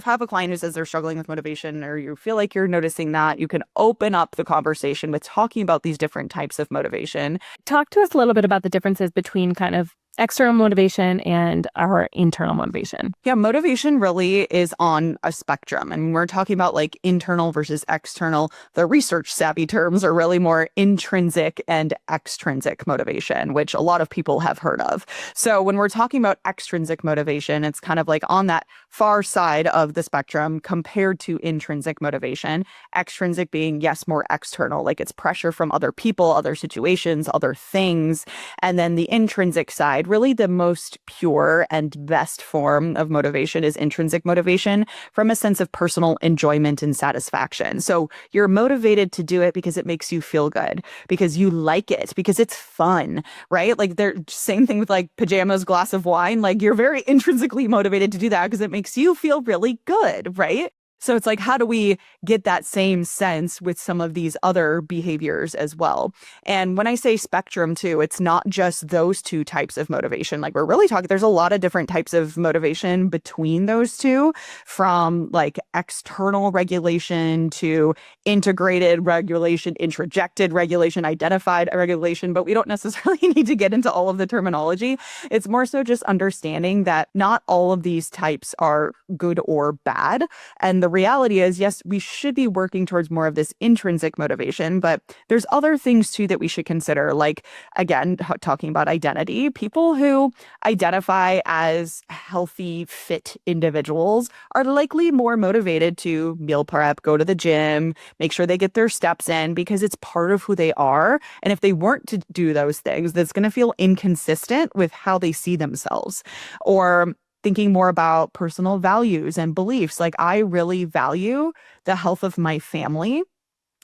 if I have a client who says they're struggling with motivation or you feel like you're noticing that, you can open up the conversation with talking about these different types of motivation. Talk to us a little bit about the differences between kind of external motivation and our internal motivation. Yeah, motivation really is on a spectrum. And we're talking about like internal versus external. The research savvy terms are really more intrinsic and extrinsic motivation, which a lot of people have heard of. So when we're talking about extrinsic motivation, it's kind of like on that far side of the spectrum compared to intrinsic motivation. Extrinsic being, yes, more external, like it's pressure from other people, other situations, other things. And then the intrinsic side, really the most pure and best form of motivation is intrinsic motivation from a sense of personal enjoyment and satisfaction. So you're motivated to do it because it makes you feel good, because you like it, because it's fun, right? Like they're same thing with like pajamas, glass of wine. Like you're very intrinsically motivated to do that because it makes you feel really good, right? So it's like, how do we get that same sense with some of these other behaviors as well? And when I say spectrum too, it's not just those two types of motivation. Like we're really talking, there's a lot of different types of motivation between those two, from like external regulation to integrated regulation, introjected regulation, identified regulation, but we don't necessarily need to get into all of the terminology. It's more so just understanding that not all of these types are good or bad. And the reality is, yes, we should be working towards more of this intrinsic motivation, but there's other things too that we should consider. Like, again, talking about identity, people who identify as healthy, fit individuals are likely more motivated to meal prep, go to the gym, make sure they get their steps in because it's part of who they are. And if they weren't to do those things, that's going to feel inconsistent with how they see themselves. Or thinking more about personal values and beliefs. Like I really value the health of my family.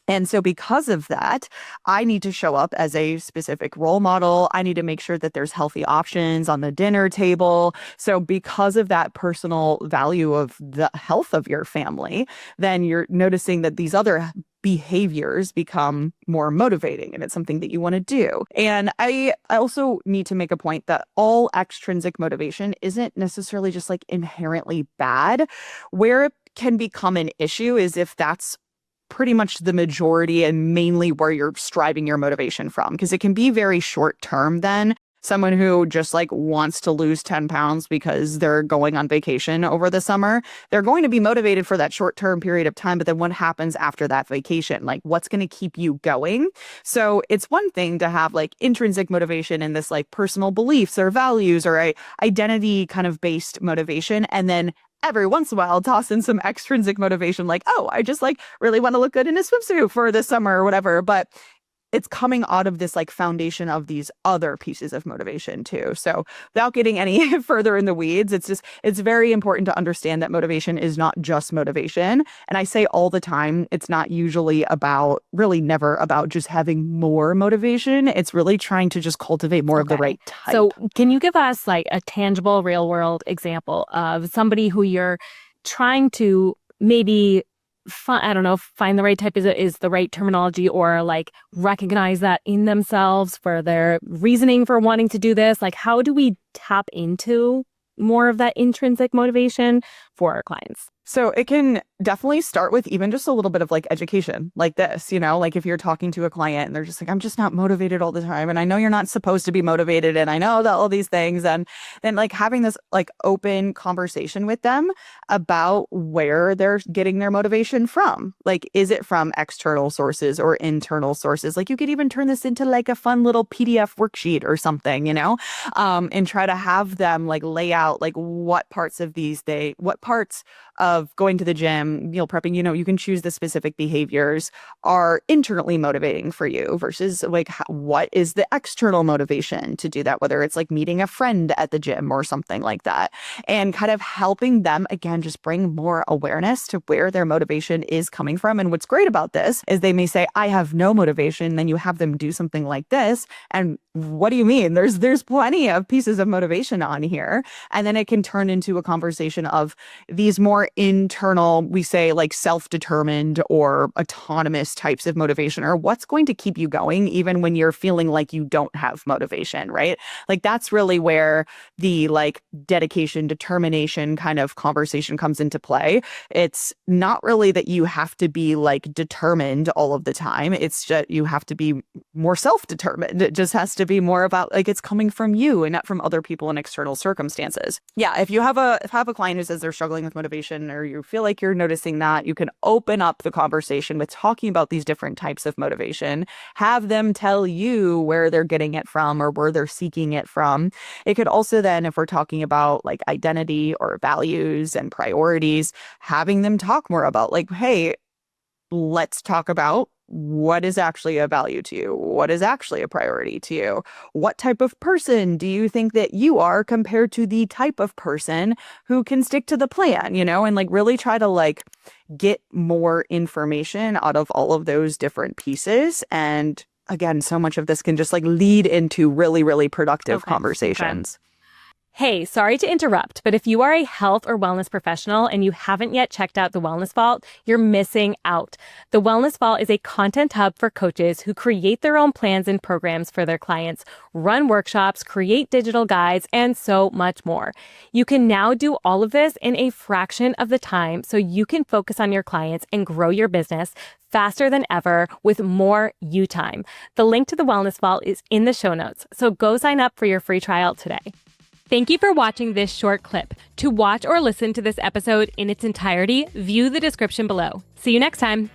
And so because of that, I need to show up as a specific role model. I need to make sure that there's healthy options on the dinner table. So because of that personal value of the health of your family, then you're noticing that these other behaviors become more motivating and it's something that you want to do. And I also need to make a point that all extrinsic motivation isn't necessarily just like inherently bad. Where it can become an issue is if that's pretty much the majority and mainly where you're striving your motivation from, because it can be very short term then. Someone who just like wants to lose 10 pounds because they're going on vacation over the summer, they're going to be motivated for that short term period of time. But then what happens after that vacation? Like what's going to keep you going? So it's one thing to have like intrinsic motivation and this like personal beliefs or values or a identity kind of based motivation. And then every once in a while toss in some extrinsic motivation like, oh, I just like really want to look good in a swimsuit for this summer or whatever. But it's coming out of this like foundation of these other pieces of motivation too. So without getting any further in the weeds, it's very important to understand that motivation is not just motivation. And I say all the time, it's not usually about, really never about just having more motivation. It's really trying to just cultivate more of the right type. So can you give us like a tangible real world example of somebody who you're trying to maybe find the right type is the right terminology, or like recognize that in themselves for their reasoning for wanting to do this? Like, how do we tap into more of that intrinsic motivation for our clients? So it can definitely start with even just a little bit of like education like this, like if you're talking to a client and they're just like, I'm just not motivated all the time. And I know you're not supposed to be motivated. And I know that all these things. And then like having this like open conversation with them about where they're getting their motivation from. Like, is it from external sources or internal sources? Like you could even turn this into like a fun little PDF worksheet or something, and try to have them like lay out like what parts of going to the gym, meal prepping, you can choose the specific behaviors are internally motivating for you versus like what is the external motivation to do that, whether it's like meeting a friend at the gym or something like that, and kind of helping them again just bring more awareness to where their motivation is coming from. And what's great about this is they may say, I have no motivation. Then you have them do something like this and what do you mean? There's plenty of pieces of motivation on here. And then it can turn into a conversation of these more internal, we say like self-determined or autonomous types of motivation, or what's going to keep you going even when you're feeling like you don't have motivation, right? Like that's really where the like dedication, determination kind of conversation comes into play. It's not really that you have to be like determined all of the time. It's just you have to be more self-determined. It just has to be more about like it's coming from you and not from other people and external circumstances. Yeah, if you have a client who says they're struggling with motivation or you feel like you're noticing that, you can open up the conversation with talking about these different types of motivation. Have them tell you where they're getting it from or where they're seeking it from. It could also then, if we're talking about like identity or values and priorities, having them talk more about like, hey, let's talk about what is actually a value to you? What is actually a priority to you? What type of person do you think that you are compared to the type of person who can stick to the plan, and like really try to like get more information out of all of those different pieces. And again, so much of this can just like lead into really, really productive conversations. Hey, sorry to interrupt, but if you are a health or wellness professional and you haven't yet checked out The Wellness Vault, you're missing out. The Wellness Vault is a content hub for coaches who create their own plans and programs for their clients, run workshops, create digital guides, and so much more. You can now do all of this in a fraction of the time so you can focus on your clients and grow your business faster than ever with more you time. The link to The Wellness Vault is in the show notes, so go sign up for your free trial today. Thank you for watching this short clip. To watch or listen to this episode in its entirety, view the description below. See you next time.